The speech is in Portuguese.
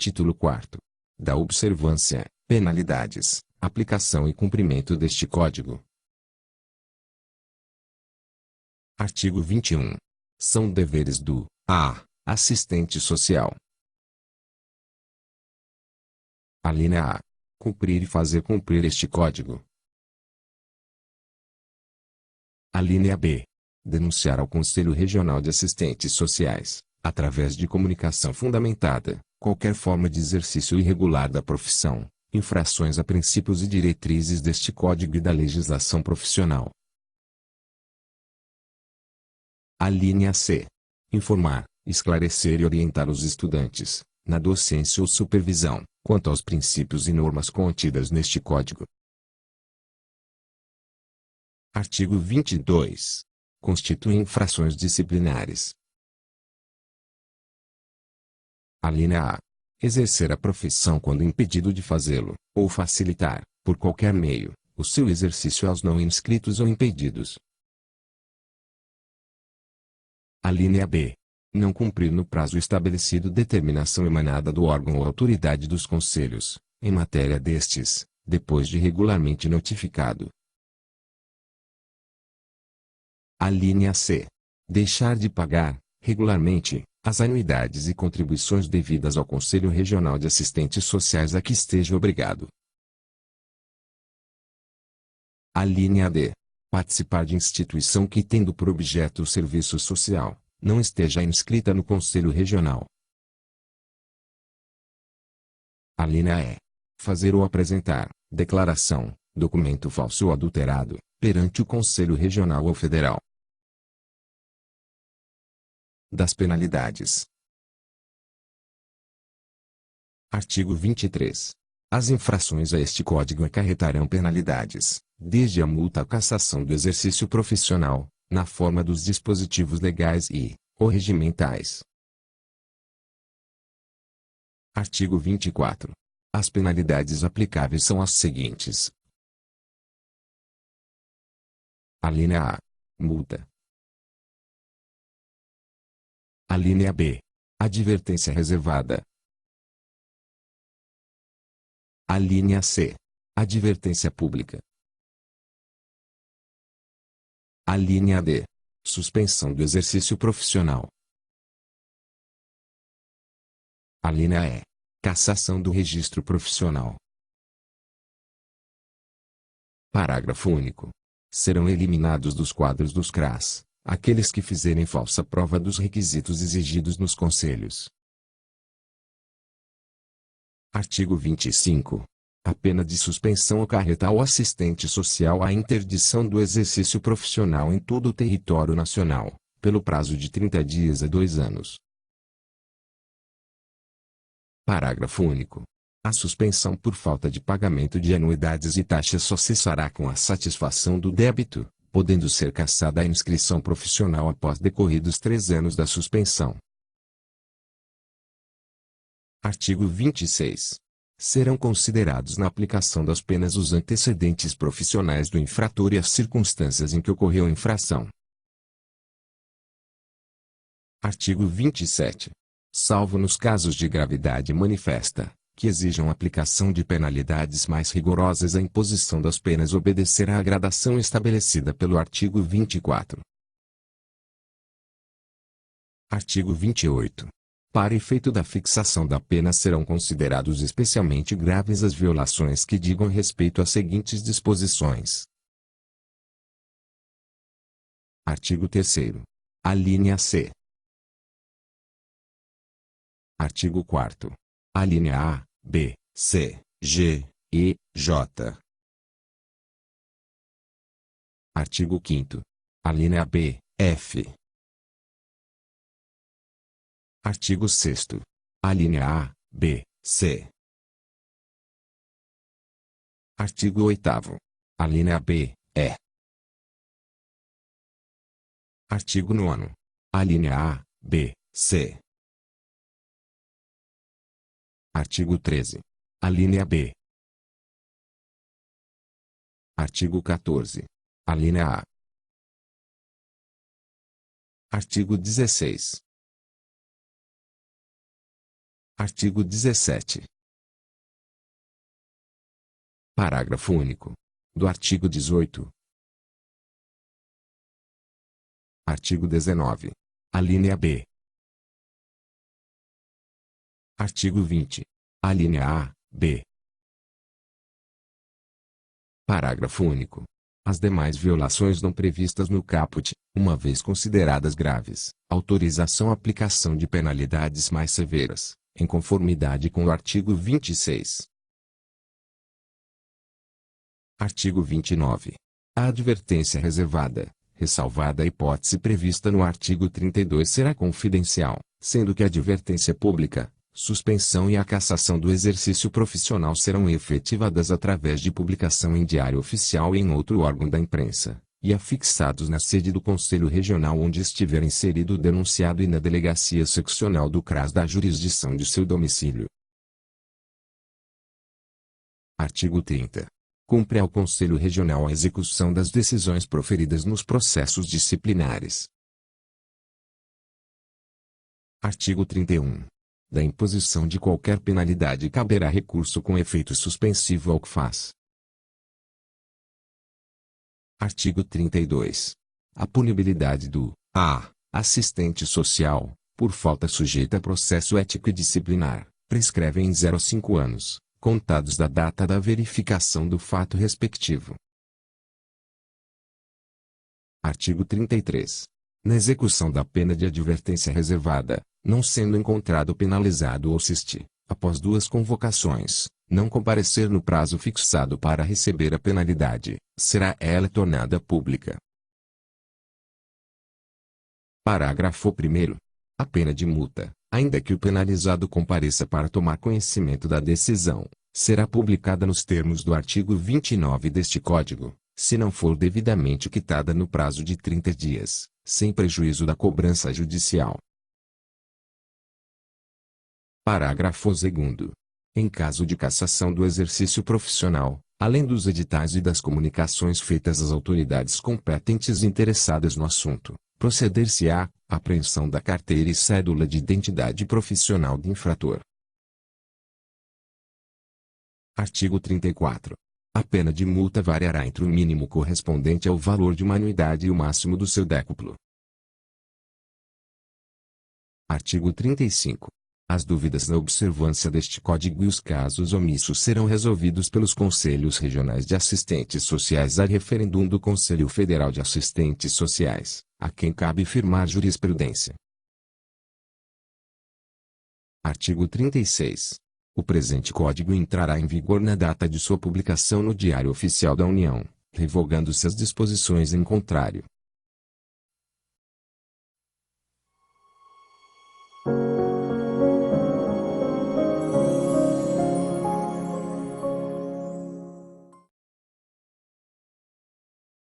Título 4. Da observância, penalidades, aplicação e cumprimento deste Código. Artigo 21. São deveres do A. Assistente social. Alínea A. Cumprir e fazer cumprir este Código. Alínea B. Denunciar ao Conselho Regional de Assistentes Sociais, através de comunicação fundamentada, qualquer forma de exercício irregular da profissão, infrações a princípios e diretrizes deste Código e da legislação profissional. Alínea C. Informar, esclarecer e orientar os estudantes, na docência ou supervisão, quanto aos princípios e normas contidas neste Código. Artigo 22. Constituem infrações disciplinares. Alínea A. Exercer a profissão quando impedido de fazê-lo, ou facilitar, por qualquer meio, o seu exercício aos não inscritos ou impedidos. Alínea B. Não cumprir no prazo estabelecido determinação emanada do órgão ou autoridade dos conselhos, em matéria destes, depois de regularmente notificado. Alínea C. Deixar de pagar, regularmente, as anuidades e contribuições devidas ao Conselho Regional de Assistentes Sociais a que esteja obrigado. Alínea D. Participar de instituição que, tendo por objeto o serviço social, não esteja inscrita no Conselho Regional. Alínea E. Fazer ou apresentar, declaração, documento falso ou adulterado, perante o Conselho Regional ou Federal. Das penalidades. Artigo 23. As infrações a este Código acarretarão penalidades, desde a multa à cassação do exercício profissional, na forma dos dispositivos legais ou regimentais. Artigo 24. As penalidades aplicáveis são as seguintes. Alínea A. Multa. Alínea B. Advertência reservada. Alínea C. Advertência pública. Alínea D. Suspensão do exercício profissional. Alínea E. Cassação do registro profissional. Parágrafo único. Serão eliminados dos quadros dos CRAS aqueles que fizerem falsa prova dos requisitos exigidos nos conselhos. Artigo 25. A pena de suspensão acarreta ao assistente social a interdição do exercício profissional em todo o território nacional, pelo prazo de 30 dias a 2 anos. Parágrafo único. A suspensão por falta de pagamento de anuidades e taxas só cessará com a satisfação do débito, podendo ser cassada a inscrição profissional após decorridos 3 anos da suspensão. Artigo 26. Serão considerados na aplicação das penas os antecedentes profissionais do infrator e as circunstâncias em que ocorreu a infração. Artigo 27. Salvo nos casos de gravidade manifesta, que exijam aplicação de penalidades mais rigorosas, a imposição das penas obedecerá à gradação estabelecida pelo artigo 24. Artigo 28. Para efeito da fixação da pena serão considerados especialmente graves as violações que digam respeito às seguintes disposições. Artigo 3º. Alínea C. Artigo 4º. Alínea A, B, C, G, E, J. Artigo 5º. Alínea B, F. Artigo 6º. Alínea A, B, C. Artigo 8º. Alínea B, E. Artigo 9º. Alínea A, B, C. Artigo 13. Alínea B. Artigo 14. Alínea A. Artigo 16. Artigo 17. Parágrafo único. Do artigo 18. Artigo 19. Alínea B. Artigo 20. Alínea A, B. Parágrafo único. As demais violações não previstas no caput, uma vez consideradas graves, autorização a aplicação de penalidades mais severas, em conformidade com o artigo 26. Artigo 29. A advertência reservada, ressalvada a hipótese prevista no artigo 32, será confidencial, sendo que a advertência pública, suspensão e a cassação do exercício profissional serão efetivadas através de publicação em Diário Oficial e em outro órgão da imprensa, e afixados na sede do Conselho Regional onde estiver inserido o denunciado e na delegacia seccional do CRAS da jurisdição de seu domicílio. Artigo 30. Cumpre ao Conselho Regional a execução das decisões proferidas nos processos disciplinares. Artigo 31. Da imposição de qualquer penalidade caberá recurso com efeito suspensivo ao CFAS. Artigo 32. A punibilidade do a. assistente social, por falta sujeita a processo ético e disciplinar, prescreve em 0 a 5 anos, contados da data da verificação do fato respectivo. Artigo 33. Na execução da pena de advertência reservada, não sendo encontrado penalizado ou se após 2 convocações, não comparecer no prazo fixado para receber a penalidade, será ela tornada pública. Parágrafo 1º. A pena de multa, ainda que o penalizado compareça para tomar conhecimento da decisão, será publicada nos termos do artigo 29 deste Código, se não for devidamente quitada no prazo de 30 dias, sem prejuízo da cobrança judicial. Parágrafo 2º. Em caso de cassação do exercício profissional, além dos editais e das comunicações feitas às autoridades competentes interessadas no assunto, proceder-se-á à apreensão da carteira e cédula de identidade profissional do infrator. Artigo 34. A pena de multa variará entre o mínimo correspondente ao valor de uma anuidade e o máximo do seu décuplo. Artigo 35. As dúvidas na observância deste Código e os casos omissos serão resolvidos pelos Conselhos Regionais de Assistentes Sociais a referendum do Conselho Federal de Assistentes Sociais, a quem cabe firmar jurisprudência. Artigo 36. O presente Código entrará em vigor na data de sua publicação no Diário Oficial da União, revogando-se as disposições em contrário.